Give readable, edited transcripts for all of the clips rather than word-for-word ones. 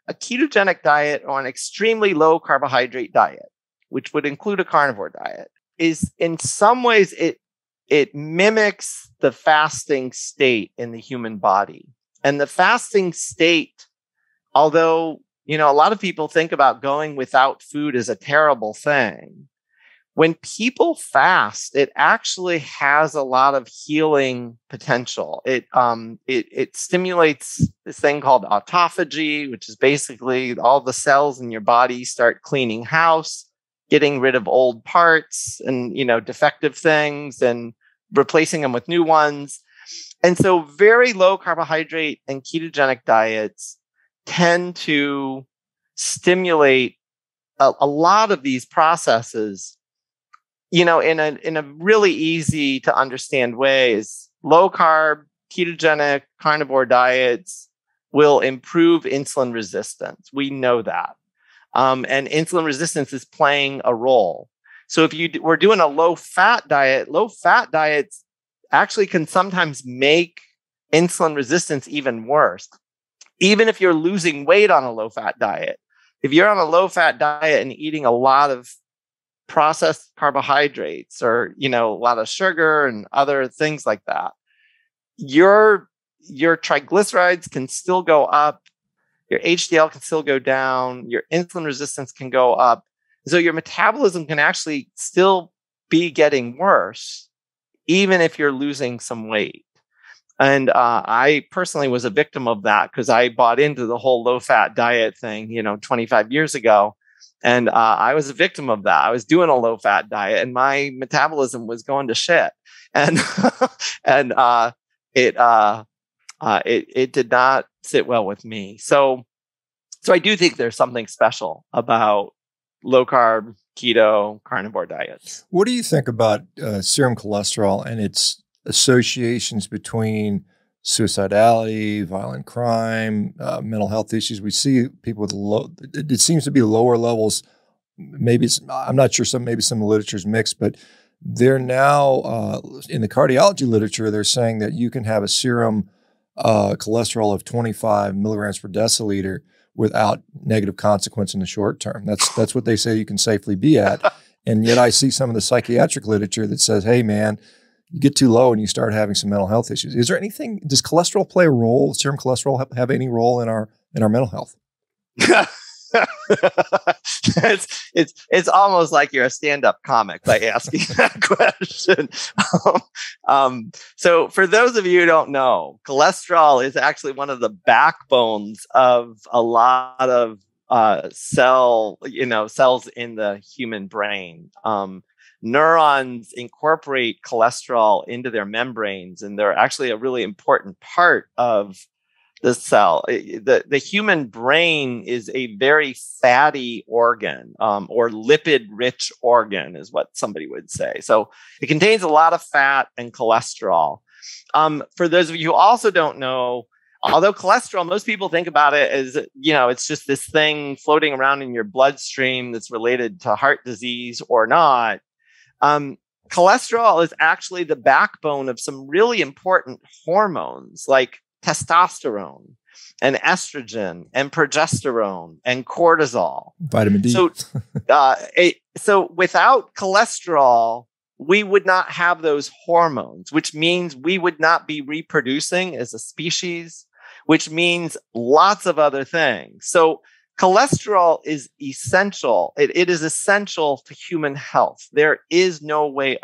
a ketogenic diet or an extremely low carbohydrate diet, which would include a carnivore diet, is in some ways it mimics the fasting state in the human body. And the fasting state, although, a lot of people think about going without food as a terrible thing, when people fast, it actually has a lot of healing potential. It stimulates this thing called autophagy, which is basically all the cells in your body start cleaning house, getting rid of old parts and, defective things and replacing them with new ones. And so very low carbohydrate and ketogenic diets tend to stimulate a lot of these processes, in a really easy to understand way. Is low carb, ketogenic, carnivore diets will improve insulin resistance. We know that. And insulin resistance is playing a role. So if we're doing a low fat diets actually can sometimes make insulin resistance even worse. Even if you're losing weight on a low fat diet, if you're on a low fat diet and eating a lot of processed carbohydrates or, a lot of sugar and other things like that, your triglycerides can still go up, your HDL can still go down, your insulin resistance can go up. So your metabolism can actually still be getting worse, even if you're losing some weight. And I personally was a victim of that because I bought into the whole low fat diet thing, 25 years ago. And I was a victim of that. I was doing a low fat diet and my metabolism was going to shit. And it did not sit well with me. So I do think there's something special about low carb, keto, carnivore diets. What do you think about serum cholesterol and its associations between suicidality, violent crime, mental health issues? We see people with it seems to be lower levels. Maybe I'm not sure, maybe some of the literature is mixed, but they're now in the cardiology literature, they're saying that you can have a serum cholesterol of 25 milligrams per deciliter without negative consequence in the short term. That's what they say you can safely be at. And yet I see some of the psychiatric literature that says, hey man, you get too low and you start having some mental health issues. Is there anything, does cholesterol play a role? Serum cholesterol have any role in our mental health? It's almost like you're a stand-up comic by asking that question. So for those of you who don't know, cholesterol is actually one of the backbones of a lot of cells in the human brain. Neurons incorporate cholesterol into their membranes, and they're actually a really important part of the cell. The human brain is a very fatty organ, or lipid-rich organ is what somebody would say. So it contains a lot of fat and cholesterol. For those of you who also don't know, although cholesterol, most people think about it as, it's just this thing floating around in your bloodstream that's related to heart disease or not. Cholesterol is actually the backbone of some really important hormones like testosterone and estrogen and progesterone and cortisol. Vitamin D. So without cholesterol, we would not have those hormones, which means we would not be reproducing as a species, which means lots of other things. So cholesterol is essential. It is essential to human health. There is no way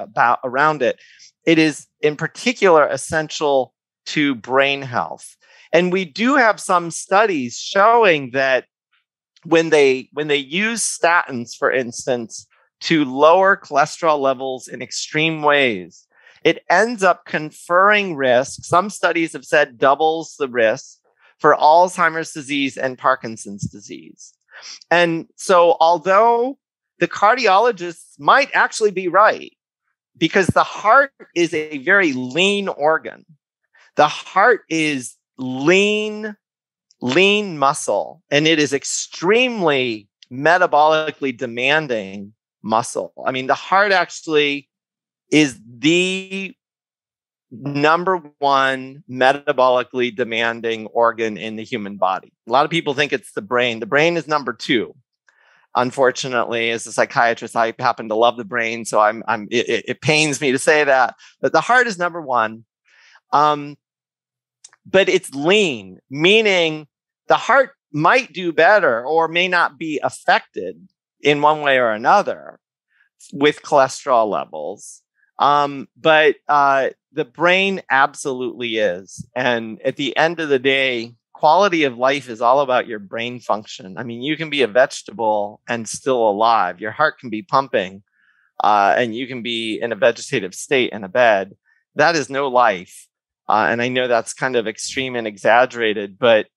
around it. It is in particular essential to brain health. And we do have some studies showing that when they use statins, for instance, to lower cholesterol levels in extreme ways, it ends up conferring risk. Some studies have said doubles the risk for Alzheimer's disease and Parkinson's disease. And so although the cardiologists might actually be right, because the heart is a very lean organ. The heart is lean muscle, and it is extremely metabolically demanding muscle. I mean, the heart actually is the number one metabolically demanding organ in the human body. A lot of people think it's the brain. The brain is number two. Unfortunately, as a psychiatrist, I happen to love the brain, so it pains me to say that. But the heart is number one. But it's lean, meaning the heart might do better or may not be affected in one way or another with cholesterol levels. But the brain absolutely is. And at the end of the day, quality of life is all about your brain function. I mean, you can be a vegetable and still alive. Your heart can be pumping, and you can be in a vegetative state in a bed. That is no life. And I know that's kind of extreme and exaggerated, but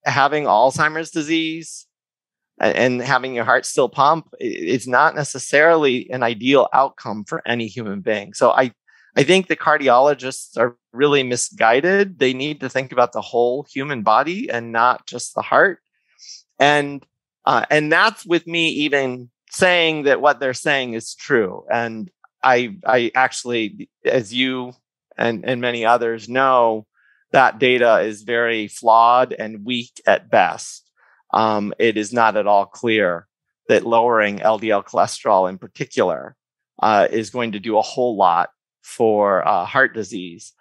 having Alzheimer's disease and having your heart still pump is not necessarily an ideal outcome for any human being. So I think the cardiologists are really misguided. They need to think about the whole human body and not just the heart. And that's with me even saying that what they're saying is true. And I actually, as you and many others know, that data is very flawed and weak at best. It is not at all clear that lowering LDL cholesterol in particular is going to do a whole lot for heart disease.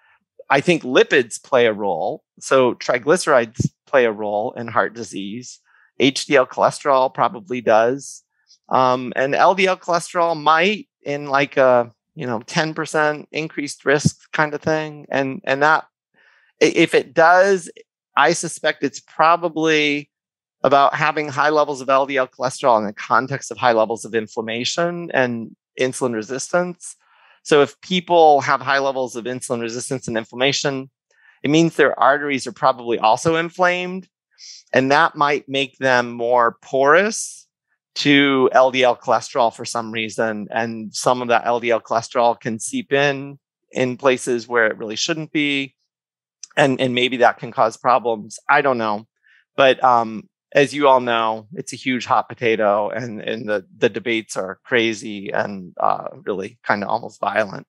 I think lipids play a role. So triglycerides play a role in heart disease. HDL cholesterol probably does. And LDL cholesterol might in like a 10% increased risk kind of thing. And that, if it does, I suspect it's probably about having high levels of LDL cholesterol in the context of high levels of inflammation and insulin resistance. So if people have high levels of insulin resistance and inflammation, it means their arteries are probably also inflamed, and that might make them more porous to LDL cholesterol for some reason. And some of that LDL cholesterol can seep in places where it really shouldn't be. And maybe that can cause problems. I don't know. But as you all know, it's a huge hot potato, and the debates are crazy and really kind of almost violent.